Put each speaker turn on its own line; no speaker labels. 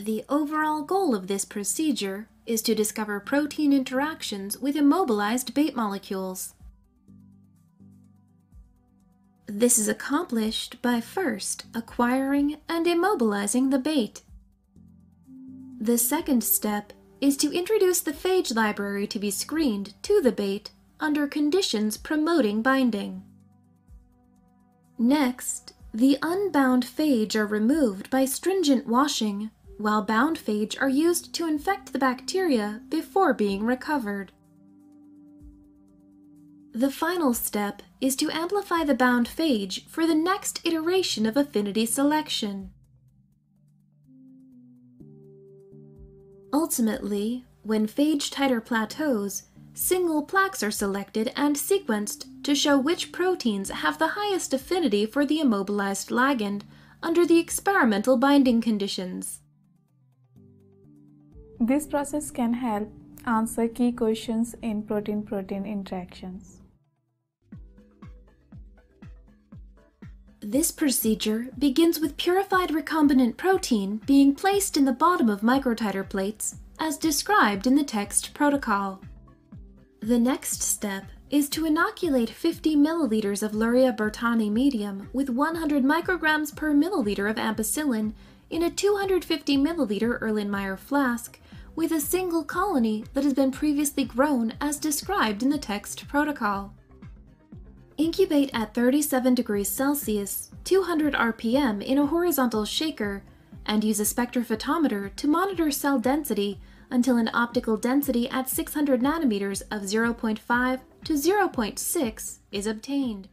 The overall goal of this procedure is to discover protein interactions with immobilized bait molecules. This is accomplished by first acquiring and immobilizing the bait. The second step is to introduce the phage library to be screened to the bait under conditions promoting binding. Next, the unbound phage are removed by stringent washing, while bound phage are used to infect the bacteria before being recovered. The final step is to amplify the bound phage for the next iteration of affinity selection. Ultimately, when phage titer plateaus, single plaques are selected and sequenced to show which proteins have the highest affinity for the immobilized ligand under the experimental binding conditions.
This process can help answer key questions in protein-protein interactions.
This procedure begins with purified recombinant protein being placed in the bottom of microtiter plates, as described in the text protocol. The next step is to inoculate 50 milliliters of Luria bertani medium with 100 micrograms per milliliter of ampicillin in a 250 milliliter Erlenmeyer flask with a single colony that has been previously grown as described in the text protocol. Incubate at 37 degrees Celsius, 200 RPM in a horizontal shaker, and use a spectrophotometer to monitor cell density until an optical density at 600 nanometers of 0.5 to 0.6 is obtained.